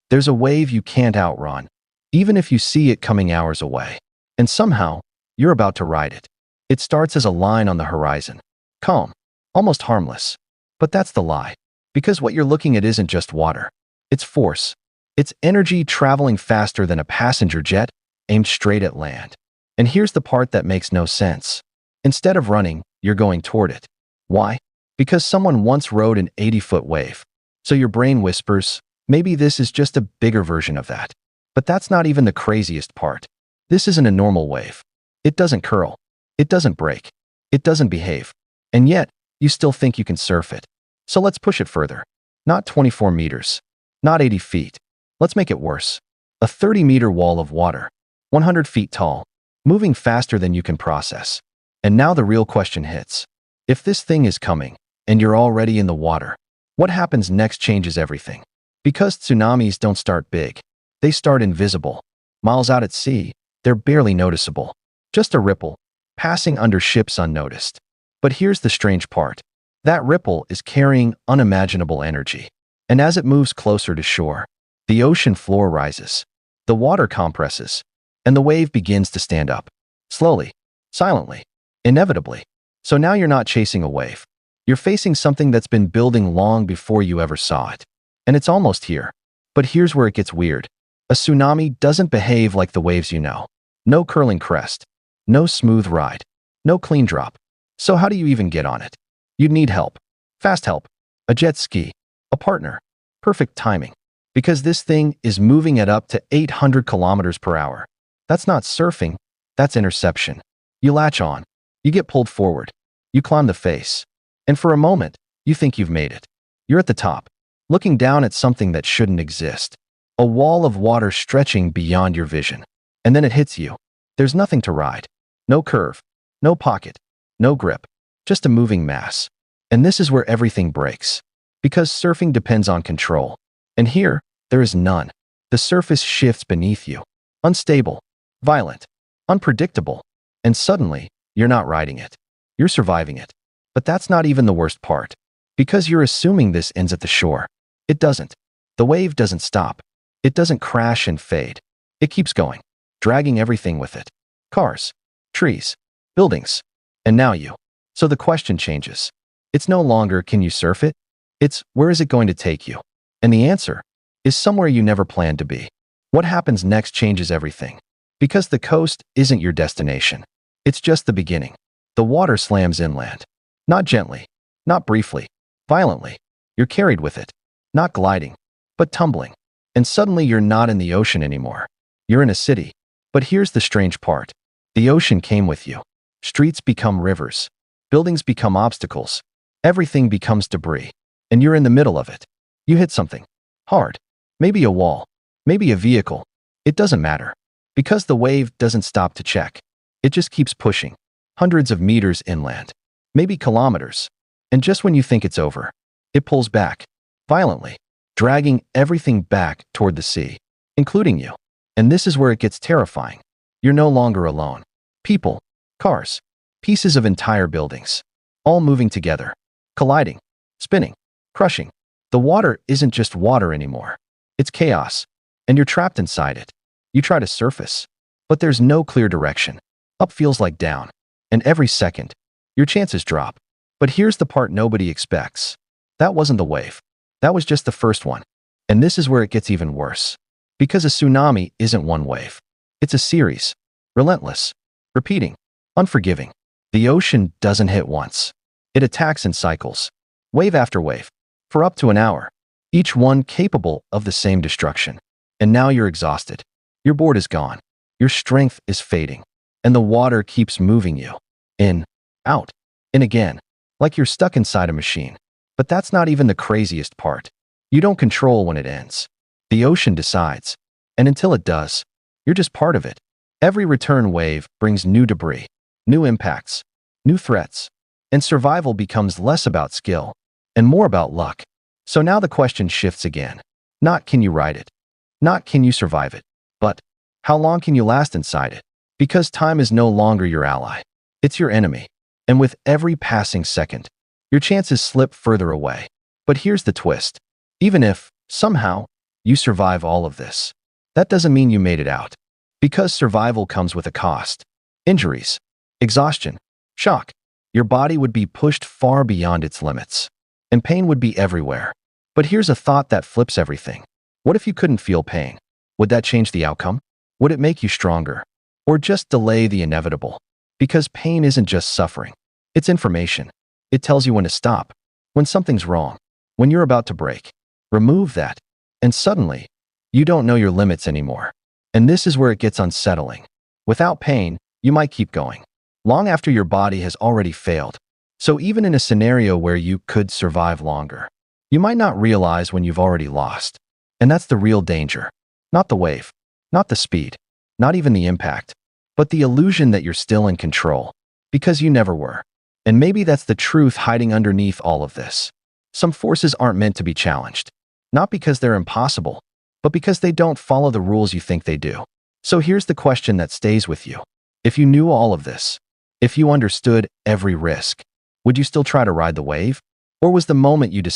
There's a wave you can't outrun, even if you see it coming hours away. And somehow, you're about to ride it. It starts as a line on the horizon. Calm, almost harmless. But that's the lie. Because what you're looking at isn't just water. It's force. It's energy traveling faster than a passenger jet, aimed straight at land. And here's the part that makes no sense. Instead of running, you're going toward it. Why? Because someone once rode an 80-foot wave. So your brain whispers, maybe this is just a bigger version of that. But that's not even the craziest part. This isn't a normal wave. It doesn't curl. It doesn't break. It doesn't behave. And yet, you still think you can surf it. So let's push it further. Not 24 meters. Not 80 feet. Let's make it worse. A 30-meter wall of water. 100 feet tall. Moving faster than you can process. And now the real question hits. If this thing is coming, and you're already in the water, what happens next changes everything. Because tsunamis don't start big. They start invisible. Miles out at sea, they're barely noticeable. Just a ripple, passing under ships unnoticed. But here's the strange part. That ripple is carrying unimaginable energy. And as it moves closer to shore, the ocean floor rises. The water compresses, and the wave begins to stand up. Slowly, silently, inevitably. So now you're not chasing a wave. You're facing something that's been building long before you ever saw it. And it's almost here. But here's where it gets weird. A tsunami doesn't behave like the waves you know. No curling crest. No smooth ride. No clean drop. So how do you even get on it? You'd need help. Fast help. A jet ski. A partner. Perfect timing. Because this thing is moving at up to 800 kilometers per hour. That's not surfing. That's interception. You latch on. You get pulled forward. You climb the face. And for a moment, you think you've made it. You're at the top, looking down at something that shouldn't exist. A wall of water stretching beyond your vision. And then it hits you. There's nothing to ride. No curve. No pocket. No grip. Just a moving mass. And this is where everything breaks. Because surfing depends on control. And here, there is none. The surface shifts beneath you. Unstable. Violent. Unpredictable. And suddenly, you're not riding it. You're surviving it. But that's not even the worst part. Because you're assuming this ends at the shore. It doesn't. The wave doesn't stop. It doesn't crash and fade. It keeps going, dragging everything with it. Cars, trees, buildings, and now you. So the question changes. It's no longer, can you surf it? It's, where is it going to take you? And the answer is somewhere you never planned to be. What happens next changes everything. Because the coast isn't your destination. It's just the beginning. The water slams inland. Not gently, not briefly, violently. You're carried with it. Not gliding, but tumbling. And suddenly you're not in the ocean anymore. You're in a city. But here's the strange part. The ocean came with you. Streets become rivers. Buildings become obstacles. Everything becomes debris. And you're in the middle of it. You hit something. Hard. Maybe a wall. Maybe a vehicle. It doesn't matter. Because the wave doesn't stop to check. It just keeps pushing. Hundreds of meters inland. Maybe kilometers. And just when you think it's over, it pulls back. Violently. Dragging everything back toward the sea. Including you. And this is where it gets terrifying. You're no longer alone. People. Cars. Pieces of entire buildings. All moving together. Colliding. Spinning. Crushing. The water isn't just water anymore. It's chaos. And you're trapped inside it. You try to surface. But there's no clear direction. Up feels like down. And every second, your chances drop. But here's the part nobody expects. That wasn't the wave. That was just the first one. And this is where it gets even worse. Because a tsunami isn't one wave. It's a series. Relentless. Repeating. Unforgiving. The ocean doesn't hit once. It attacks in cycles. Wave after wave. For up to an hour. Each one capable of the same destruction. And now you're exhausted. Your board is gone. Your strength is fading. And the water keeps moving you. In. Out. In again. Like you're stuck inside a machine. But that's not even the craziest part. You don't control when it ends. The ocean decides. And until it does, you're just part of it. Every return wave brings new debris, new impacts, new threats. And survival becomes less about skill and more about luck. So now the question shifts again. Not can you ride it? Not can you survive it? But how long can you last inside it? Because time is no longer your ally. It's your enemy. And with every passing second, your chances slip further away. But here's the twist. Even if, somehow, you survive all of this. That doesn't mean you made it out. Because survival comes with a cost. Injuries, exhaustion, shock. Your body would be pushed far beyond its limits. And pain would be everywhere. But here's a thought that flips everything. What if you couldn't feel pain? Would that change the outcome? Would it make you stronger? Or just delay the inevitable? Because pain isn't just suffering. It's information. It tells you when to stop, when something's wrong, when you're about to break. Remove that, and suddenly, you don't know your limits anymore. And this is where it gets unsettling. Without pain, you might keep going, long after your body has already failed. So even in a scenario where you could survive longer, you might not realize when you've already lost. And that's the real danger. Not the wave, not the speed, not even the impact, but the illusion that you're still in control, because you never were. And maybe that's the truth hiding underneath all of this. Some forces aren't meant to be challenged, not because they're impossible, but because they don't follow the rules you think they do. So here's the question that stays with you. If you knew all of this, if you understood every risk, would you still try to ride the wave? Or was the moment you decided